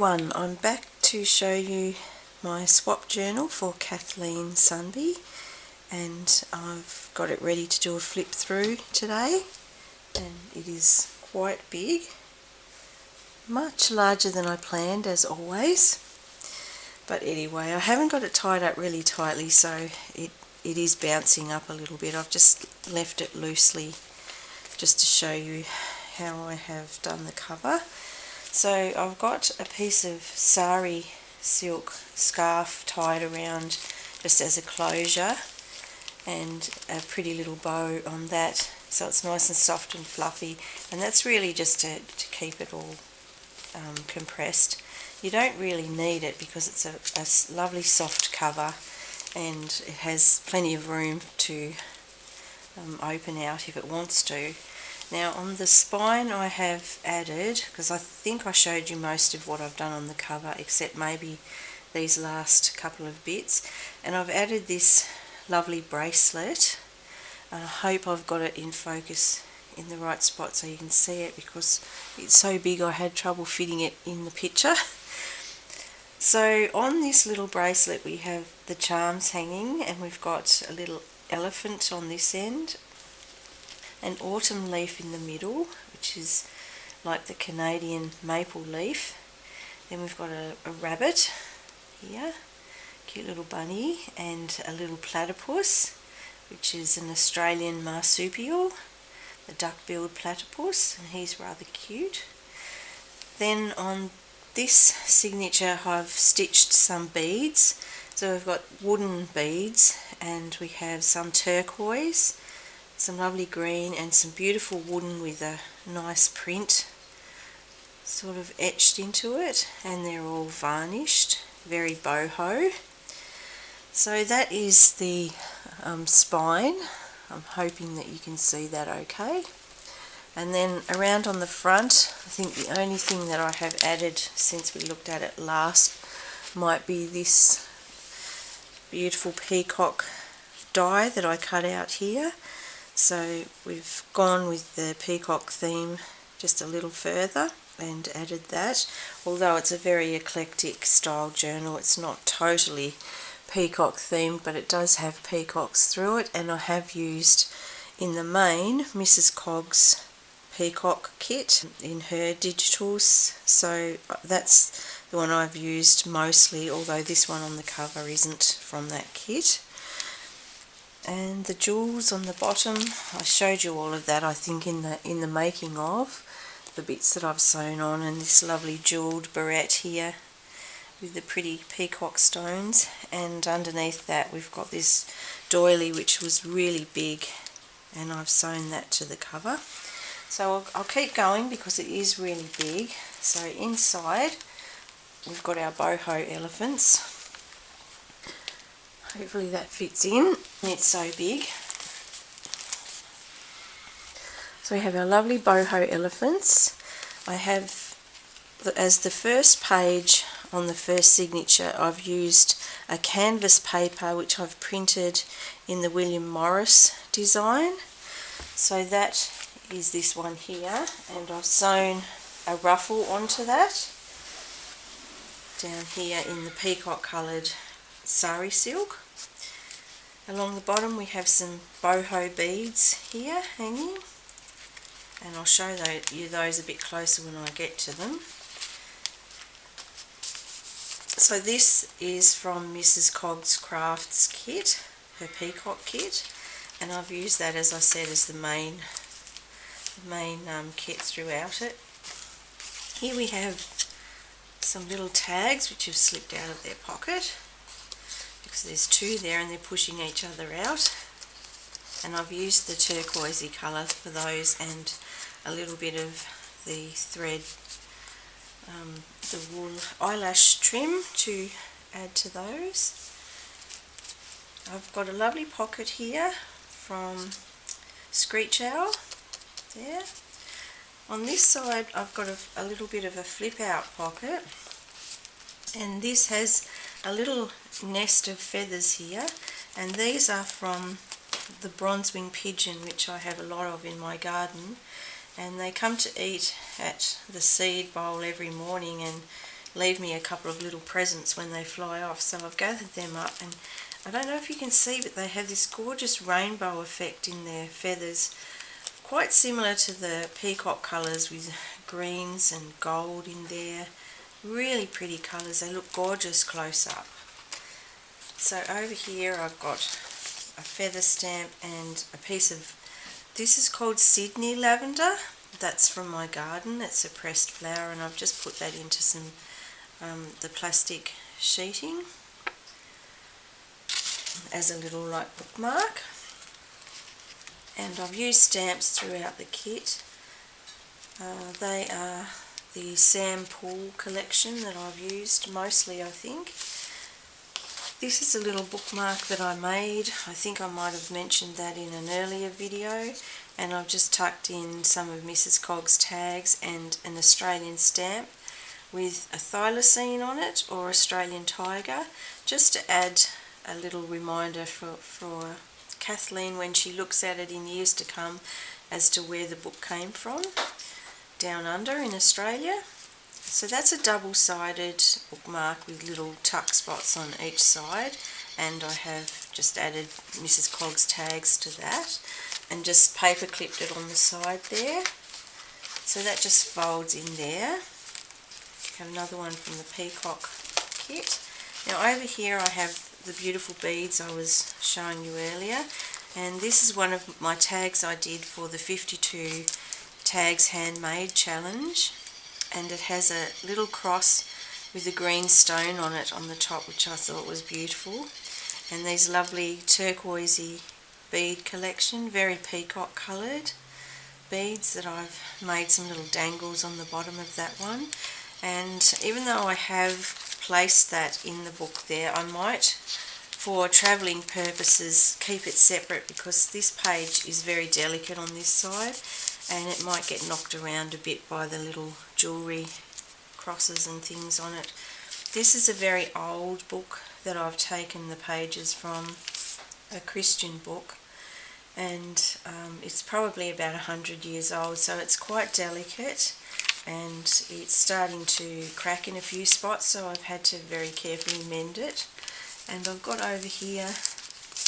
everyone, I'm back to show you my swap journal for Kathleen Sundby, and I've got it ready to do a flip through today, and it is quite big, much larger than I planned as always, but anyway I haven't got it tied up really tightly, so it is bouncing up a little bit. I've just left it loosely just to show you how I have done the cover. So I've got a piece of sari silk scarf tied around just as a closure, and a pretty little bow on that, so it's nice and soft and fluffy, and that's really just to keep it all compressed. You don't really need it because it's a lovely soft cover, and it has plenty of room to open out if it wants to. Now on the spine I have added, because I think I showed you most of what I've done on the cover except maybe these last couple of bits, and I've added this lovely bracelet. I hope I've got it in focus in the right spot so you can see it, because it's so big I had trouble fitting it in the picture. So on this little bracelet we have the charms hanging, and we've got a little elephant on this end, an autumn leaf in the middle, which is like the Canadian maple leaf. Then we've got a rabbit here, cute little bunny, and a little platypus, which is an Australian marsupial, the duck-billed platypus, and he's rather cute. Then on this signature I've stitched some beads. So we've got wooden beads, and we have some turquoise, some lovely green, and some beautiful wooden with a nice print sort of etched into it, and they're all varnished, very boho. So that is the spine. I'm hoping that you can see that okay. And then around on the front, I think the only thing that I have added since we looked at it last might be this beautiful peacock die that I cut out here. So we've gone with the peacock theme just a little further and added that. Although it's a very eclectic style journal, it's not totally peacock themed, but it does have peacocks through it, and I have used in the main Mrs. Cogs peacock kit in her digitals, so that's the one I've used mostly, although this one on the cover isn't from that kit. And the jewels on the bottom, I showed you all of that I think in the making of, the bits that I've sewn on, and this lovely jewelled barrette here with the pretty peacock stones, and underneath that we've got this doily which was really big, and I've sewn that to the cover. So I'll keep going because it is really big. So inside we've got our boho elephants. Hopefully that fits in, it's so big. So we have our lovely boho elephants. I have, as the first page on the first signature, I've used a canvas paper which I've printed in the William Morris design. So that is this one here, and I've sewn a ruffle onto that down here in the peacock coloured sari silk. Along the bottom we have some boho beads here hanging, and I'll show you those a bit closer when I get to them. So this is from Mrs. Cogs Craft's kit, her peacock kit, and I've used that, as I said, as the main kit throughout it. Here we have some little tags which have slipped out of their pocket, because there's two there and they're pushing each other out, and I've used the turquoisey colour for those, and a little bit of the thread, the wool eyelash trim to add to those. I've got a lovely pocket here from Screech Owl there. On this side I've got a little bit of a flip out pocket, and this has a little nest of feathers here, and these are from the bronze-wing pigeon, which I have a lot of in my garden, and they come to eat at the seed bowl every morning, and leave me a couple of little presents when they fly off. So I've gathered them up, and I don't know if you can see, but they have this gorgeous rainbow effect in their feathers, quite similar to the peacock colours with greens and gold in there. Really pretty colours. They look gorgeous close up. So over here I've got a feather stamp and a piece of, this is called Sydney lavender. That's from my garden. It's a pressed flower, and I've just put that into some the plastic sheeting as a little like bookmark. And I've used stamps throughout the kit. They are the Poole collection that I've used mostly, I think. This is a little bookmark that I made. I think I might have mentioned that in an earlier video, and I've just tucked in some of Mrs. Cogs' tags and an Australian stamp with a thylacine on it, or Australian tiger, just to add a little reminder for Kathleen when she looks at it in years to come as to where the book came from, down under in Australia. So that's a double-sided bookmark with little tuck spots on each side, and I have just added Mrs. Cogs tags to that and just paper clipped it on the side there. So that just folds in there. Have another one from the peacock kit. Now over here I have the beautiful beads I was showing you earlier, and this is one of my tags I did for the 52 Tags Handmade Challenge, and it has a little cross with a green stone on it on the top, which I thought was beautiful, and these lovely turquoisey bead collection, very peacock coloured beads that I've made some little dangles on the bottom of that one. And even though I have placed that in the book there, I might, for travelling purposes, keep it separate, because this page is very delicate on this side and it might get knocked around a bit by the little jewellery crosses and things on it. This is a very old book that I've taken the pages from, a Christian book, and it's probably about 100 years old, so it's quite delicate and it's starting to crack in a few spots, so I've had to very carefully mend it. And I've got over here,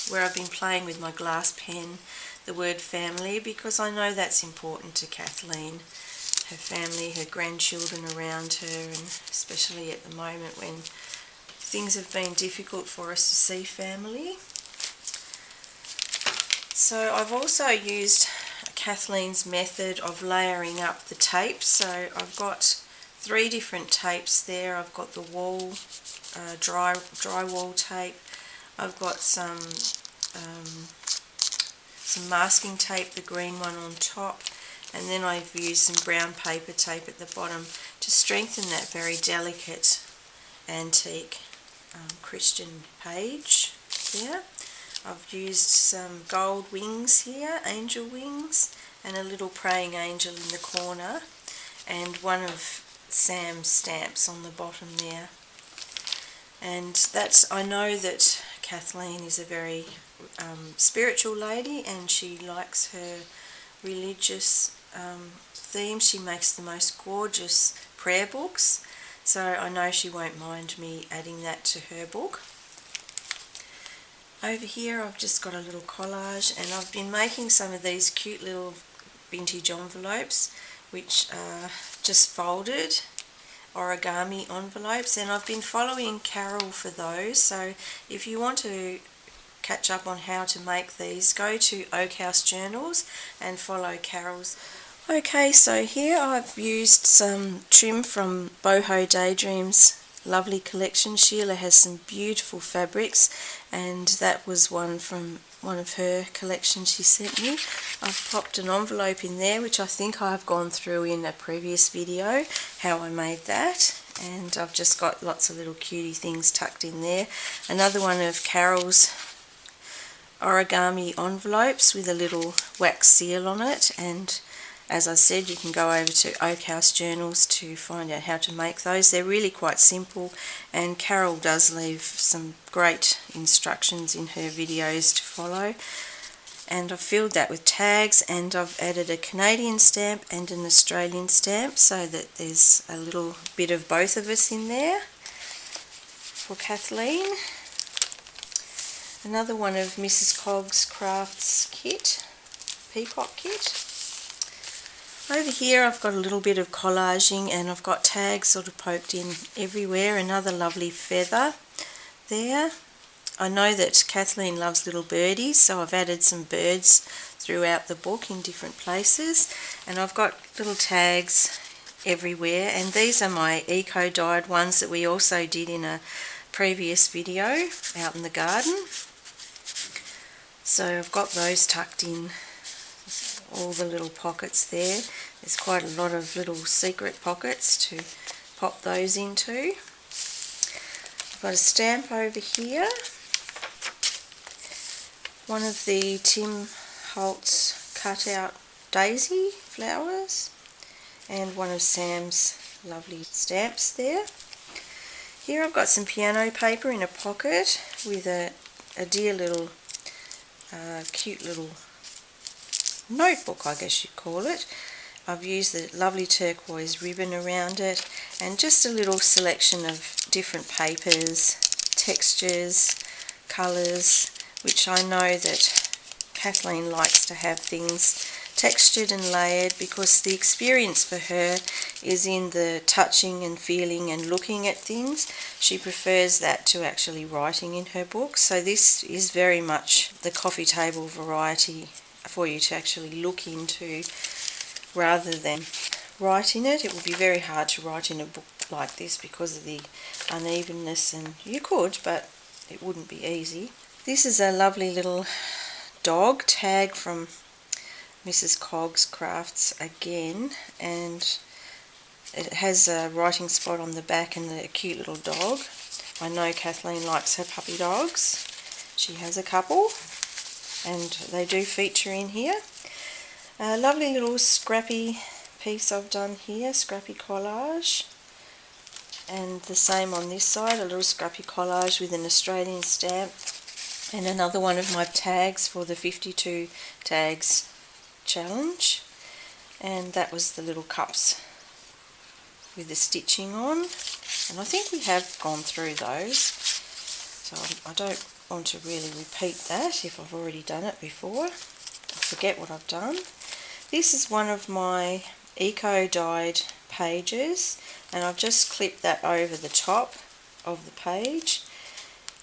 where I've been playing with my glass pen, the word family, because I know that's important to Kathleen, her family, her grandchildren around her, and especially at the moment when things have been difficult for us to see family. So I've also used Kathleen's method of layering up the tapes. So I've got 3 different tapes there. I've got the wall, drywall tape. I've got some masking tape, the green one on top, and then I've used some brown paper tape at the bottom to strengthen that very delicate antique Christian page there. I've used some gold wings here, angel wings, and a little praying angel in the corner, and one of Sam's stamps on the bottom there. And that's, I know that Kathleen is a very spiritual lady, and she likes her religious theme. She makes the most gorgeous prayer books, so I know she won't mind me adding that to her book. Over here I've just got a little collage, and I've been making some of these cute little vintage envelopes which are just folded origami envelopes, and I've been following Carol for those, so if you want to catch up on how to make these, go to Oakhouse Journals and follow Carol's. Okay, so here I've used some trim from Boho Daydreams lovely collection. Sheila has some beautiful fabrics, and that was one from one of her collections she sent me. I've popped an envelope in there, which I think I've gone through in a previous video, how I made that, and I've just got lots of little cutie things tucked in there. Another one of Carol's origami envelopes with a little wax seal on it, and as I said, you can go over to Oakhouse Journals to find out how to make those. They're really quite simple, and Carol does leave some great instructions in her videos to follow. and I've filled that with tags, and I've added a Canadian stamp and an Australian stamp so that there's a little bit of both of us in there for Kathleen. Another one of Mrs. Cogs Craft's kit, peacock kit. Over here I've got a little bit of collaging, and I've got tags sort of poked in everywhere. Another lovely feather there. I know that Kathleen loves little birdies, so I've added some birds throughout the book in different places, and I've got little tags everywhere, and these are my eco-dyed ones that we also did in a previous video out in the garden. So I've got those tucked in all the little pockets there. There's quite a lot of little secret pockets to pop those into. I've got a stamp over here, one of the Tim Holtz cutout daisy flowers, and one of Sam's lovely stamps there. Here I've got some piano paper in a pocket with a dear little cute little notebook, I guess you'd call it. I've used the lovely turquoise ribbon around it, and just a little selection of different papers, textures, colours, which I know that Kathleen likes to have things textured and layered, because the experience for her is in the touching and feeling and looking at things. She prefers that to actually writing in her book. So this is very much the coffee table variety for you to actually look into rather than write in it. It would be very hard to write in a book like this because of the unevenness, and you could, but it wouldn't be easy. This is a lovely little dog tag from Mrs. Cogs Crafts again, and it has a writing spot on the back and a cute little dog. I know Kathleen likes her puppy dogs. She has a couple, and they do feature in here. A lovely little scrappy piece I've done here, scrappy collage, and the same on this side, a little scrappy collage with an Australian stamp, and another one of my tags for the 52 tags challenge, and that was the little cups with the stitching on, and I think we have gone through those, so I don't want to really repeat that if I've already done it before. I forget what I've done. This is one of my eco-dyed pages, and I've just clipped that over the top of the page,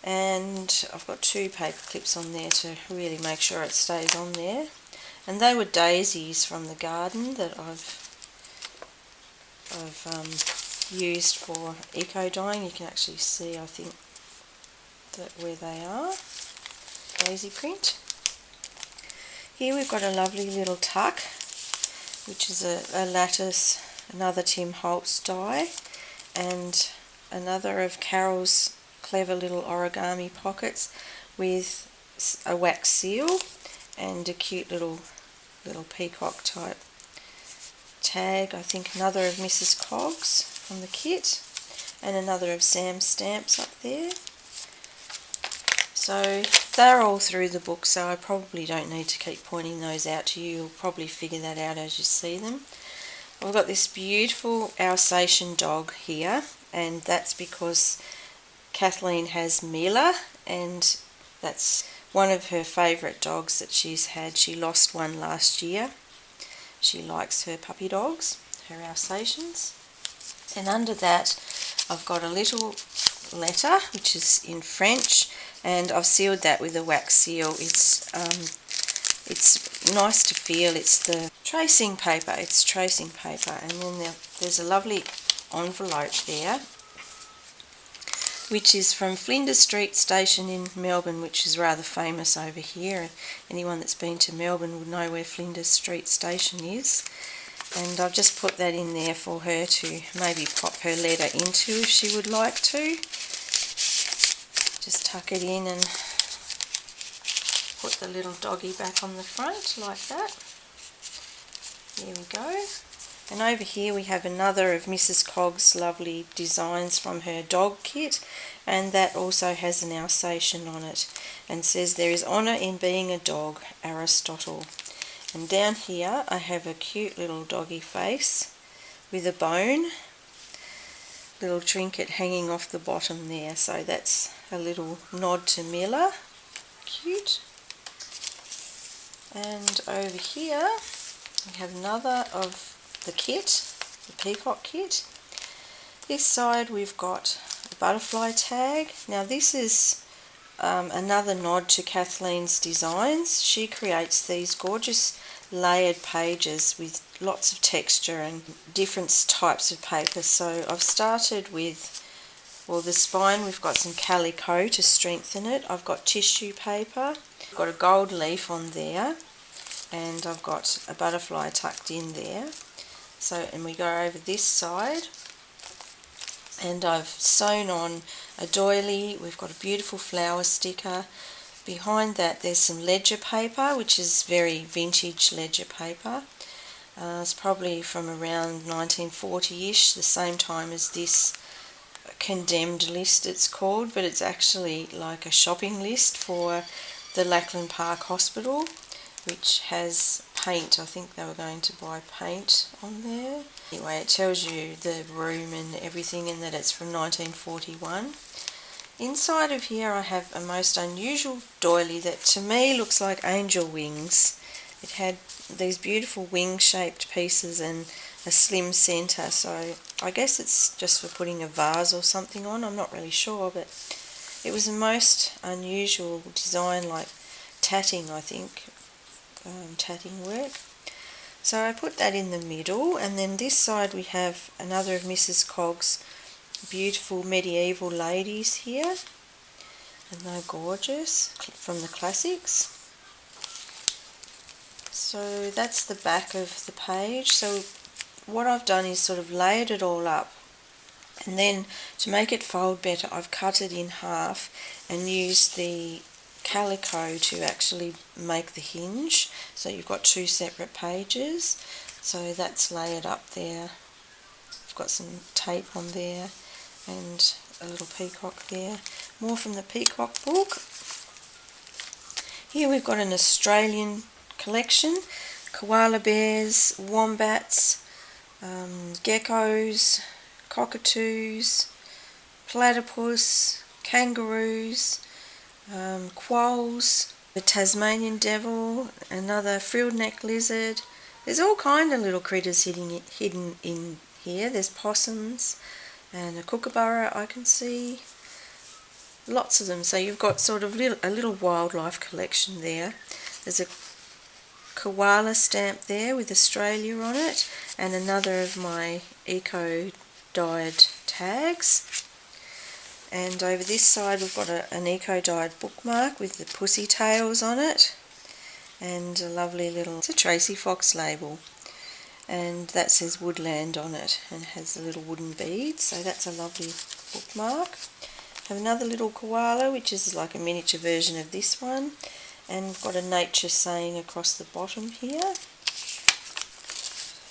and I've got two paper clips on there to really make sure it stays on there. And they were daisies from the garden that I've used for eco-dyeing. You can actually see, I think, that where they are, daisy print. Here we've got a lovely little tuck, which is a lattice, another Tim Holtz die, and another of Carol's clever little origami pockets with a wax seal and a cute little peacock type tag. I think another of Mrs. Cogs from the kit, and another of Sam's stamps up there. So they're all through the book, so I probably don't need to keep pointing those out to you. You'll probably figure that out as you see them. I've got this beautiful Alsatian dog here, and that's because Kathleen has Mila, and that's one of her favourite dogs that she's had. She lost one last year. She likes her puppy dogs, her Alsatians. And under that I've got a little letter which is in French, and I've sealed that with a wax seal. It's nice to feel. It's the tracing paper. It's tracing paper, and then there's a lovely envelope there, which is from Flinders Street Station in Melbourne, which is rather famous over here. Anyone that's been to Melbourne would know where Flinders Street Station is. And I've just put that in there for her to maybe pop her letter into if she would like to. Just tuck it in and put the little doggy back on the front like that. There we go. And over here we have another of Mrs. Cogs' lovely designs from her dog kit, and that also has an Alsatian on it and says, "There is honour in being a dog, Aristotle." And down here I have a cute little doggy face with a bone, little trinket hanging off the bottom there, so that's a little nod to Miller. Cute. And over here we have another of the kit, the peacock kit. This side we've got a butterfly tag. Now this is another nod to Kathleen's designs. She creates these gorgeous layered pages with lots of texture and different types of paper. So I've started with, well, the spine, we've got some calico to strengthen it. I've got tissue paper, I've got a gold leaf on there, and I've got a butterfly tucked in there. So, and we go over this side, and I've sewn on a doily. We've got a beautiful flower sticker. Behind that there's some ledger paper, which is very vintage ledger paper. It's probably from around 1940-ish, the same time as this condemned list it's called, but it's actually like a shopping list for the Lackland Park Hospital, which has paint. I think they were going to buy paint on there. Anyway, it tells you the room and everything, and that it's from 1941. Inside of here I have a most unusual doily that to me looks like angel wings. It had these beautiful wing-shaped pieces and a slim centre, so I guess it's just for putting a vase or something on. I'm not really sure, but it was a most unusual design, like tatting, I think. Tatting work. So I put that in the middle, and then this side we have another of Mrs. Cogs' beautiful medieval ladies here, and they're gorgeous, from the classics. So that's the back of the page. So what I've done is sort of layered it all up, and then to make it fold better I've cut it in half and used the calico to actually make the hinge, so you've got two separate pages. So that's layered up there. I've got some tape on there and a little peacock there. More from the peacock book. Here we've got an Australian collection: koala bears, wombats, geckos, cockatoos, platypus, kangaroos, quolls, the Tasmanian devil, another frilled neck lizard. There's all kind of little critters hidden in here. There's possums and a kookaburra I can see. Lots of them. So you've got sort of a little wildlife collection there. There's a koala stamp there with Australia on it, and another of my eco-dyed tags. And over this side we've got an eco-dyed bookmark with the pussy tails on it, and a lovely little, it's a Tracy Fox label, and that says Woodland on it and has a little wooden bead, so that's a lovely bookmark. Have another little koala, which is like a miniature version of this one, and we've got a nature saying across the bottom here.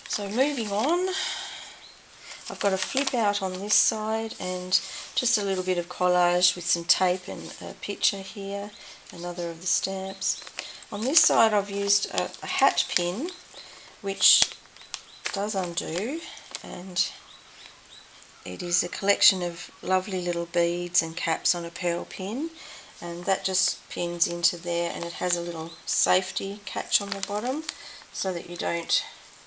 So moving on, I've got a flip out on this side and just a little bit of collage with some tape and a picture here, another of the stamps. On this side I've used a hat pin, which does undo, and it is a collection of lovely little beads and caps on a pearl pin, and that just pins into there, and it has a little safety catch on the bottom so that you don't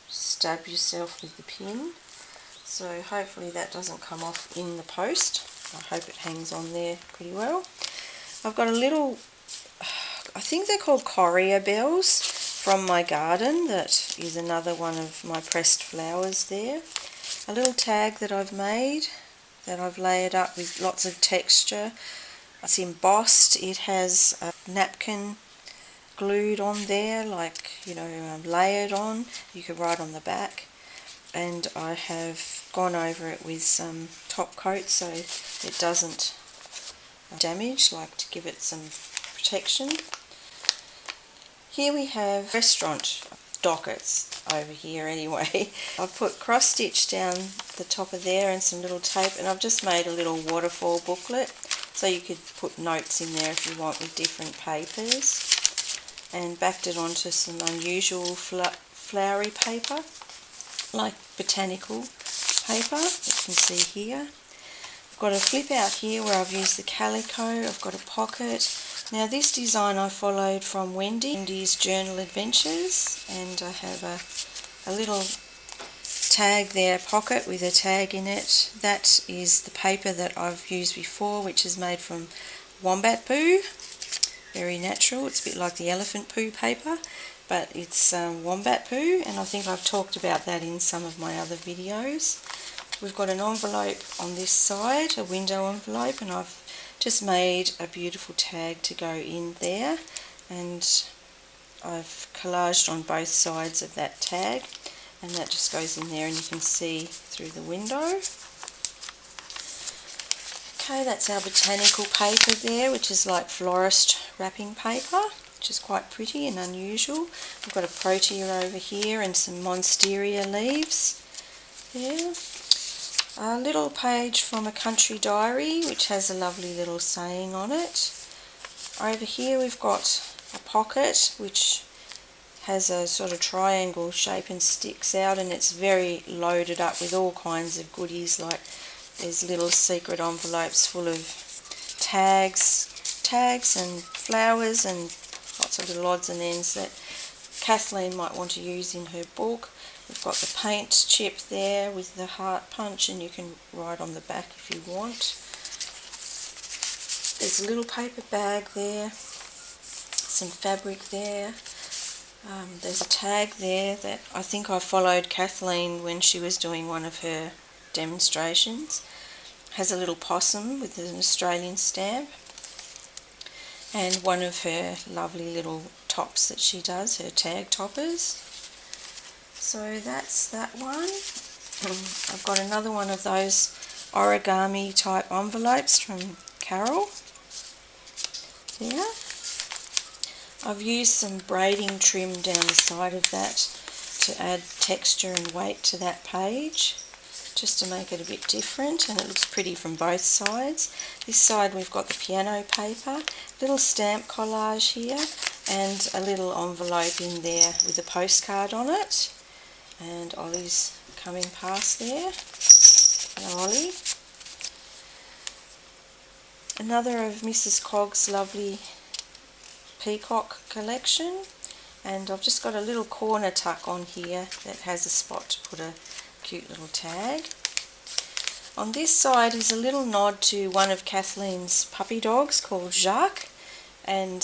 stab yourself with the pin. So hopefully that doesn't come off in the post. I hope it hangs on there pretty well. I've got a little, I think they're called courier bells from my garden. That is another one of my pressed flowers there. A little tag that I've made, that I've layered up with lots of texture. It's embossed. It has a napkin glued on there, like, you know, layered on. You could write on the back. And I have gone over it with some top coat so it doesn't damage, like to give it some protection. Here we have restaurant dockets. over here anyway. I've put cross stitch down the top of there and some little tape, and I've just made a little waterfall booklet, so you could put notes in there if you want with different papers, and backed it onto some unusual flowery paper, like botanical paper, you can see here. I've got a flip out here where I've used the calico. I've got a pocket. Now this design I followed from Wendy's Journal Adventures, and I have a little tag there, pocket with a tag in it. That is the paper that I've used before, which is made from wombat poo. Very natural. It's a bit like the elephant poo paper, but it's wombat poo, and I think I've talked about that in some of my other videos. We've got an envelope on this side, a window envelope, and I've just made a beautiful tag to go in there, and I've collaged on both sides of that tag, and that just goes in there and you can see through the window. Okay, that's our botanical paper there, which is like florist wrapping paper, which is quite pretty and unusual. We've got a protea over here and some monstera leaves there. A little page from a country diary, which has a lovely little saying on it. Over here we've got a pocket which has a sort of triangle shape and sticks out, and it's very loaded up with all kinds of goodies, like there's little secret envelopes full of tags and flowers and lots of little odds and ends that Kathleen might want to use in her book. We've got the paint chip there with the heart punch, and you can write on the back if you want. There's a little paper bag there, some fabric there. There's a tag there that I think I followed Kathleen when she was doing one of her demonstrations. Has a little possum with an Australian stamp, and one of her lovely little tops that she does, her tag toppers. So that's that one. I've got another one of those origami type envelopes from Carol there. I've used some braiding trim down the side of that to add texture and weight to that page, just to make it a bit different, and it looks pretty from both sides. This side we've got the piano paper, little stamp collage here, and a little envelope in there with a postcard on it. And Ollie's coming past there. Hello, Ollie. Another of Mrs. Cogs' lovely peacock collection, and I've just got a little corner tuck on here that has a spot to put a cute little tag. On this side is a little nod to one of Kathleen's puppy dogs called Jacques, and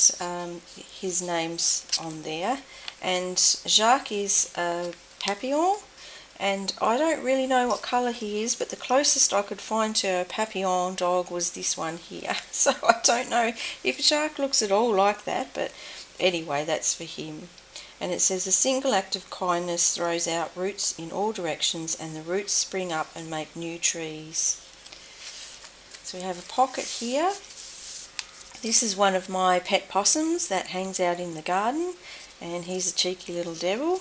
his name's on there. And Jacques is a Papillon, and I don't really know what colour he is, but the closest I could find to a Papillon dog was this one here. So I don't know if Jacques looks at all like that, but anyway, that's for him. And it says, a single act of kindness throws out roots in all directions, and the roots spring up and make new trees. So we have a pocket here. This is one of my pet possums that hangs out in the garden, and he's a cheeky little devil.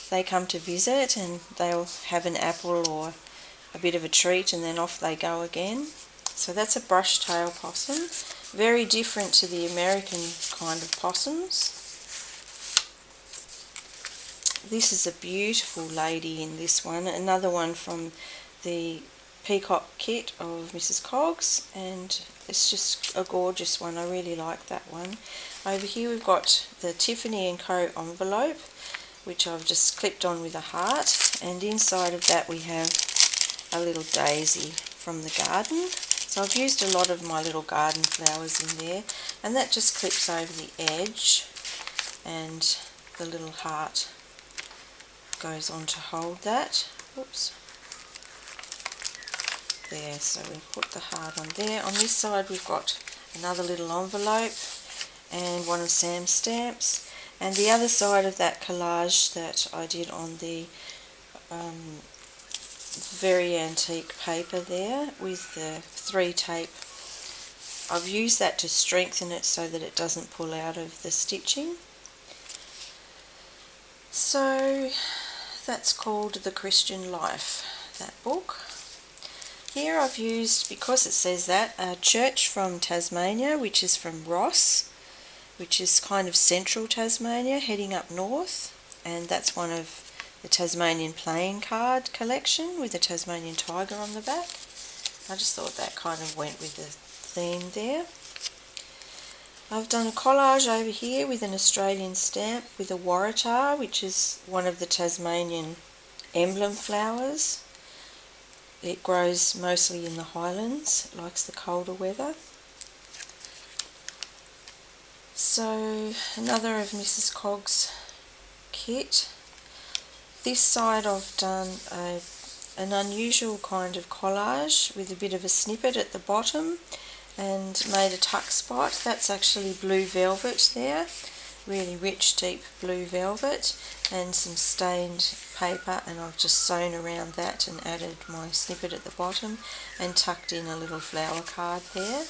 They come to visit and they'll have an apple or a bit of a treat, and then off they go again. So that's a brush-tail possum, very different to the American kind of possums. This is a beautiful lady in this one, another one from the peacock kit of Mrs. Cogs, and it's just a gorgeous one. I really like that one. Over here we've got the Tiffany & Co envelope, which I've just clipped on with a heart, and inside of that we have a little daisy from the garden. So I've used a lot of my little garden flowers in there, and that just clips over the edge, and the little heart goes on to hold that. Oops. There, so we put the heart on there. On this side we've got another little envelope and one of Sam's stamps. And the other side of that collage that I did on the very antique paper there with the 3 tape, I've used that to strengthen it so that it doesn't pull out of the stitching. So That's called The Christian Life, that book. Here I've used, because it says that, a church from Tasmania, which is from Ross, which is kind of central Tasmania, heading up north, and that's one of the Tasmanian playing card collection with a Tasmanian tiger on the back. I just thought that kind of went with the theme there. I've done a collage over here with an Australian stamp with a waratah, which is one of the Tasmanian emblem flowers. It grows mostly in the highlands, it likes the colder weather. So another of Mrs. Cogs' kit. This side I've done an unusual kind of collage with a bit of a snippet at the bottom and made a tuck spot. That's actually blue velvet there, really rich deep blue velvet, and some stained paper, and I've just sewn around that and added my snippet at the bottom and tucked in a little flower card there.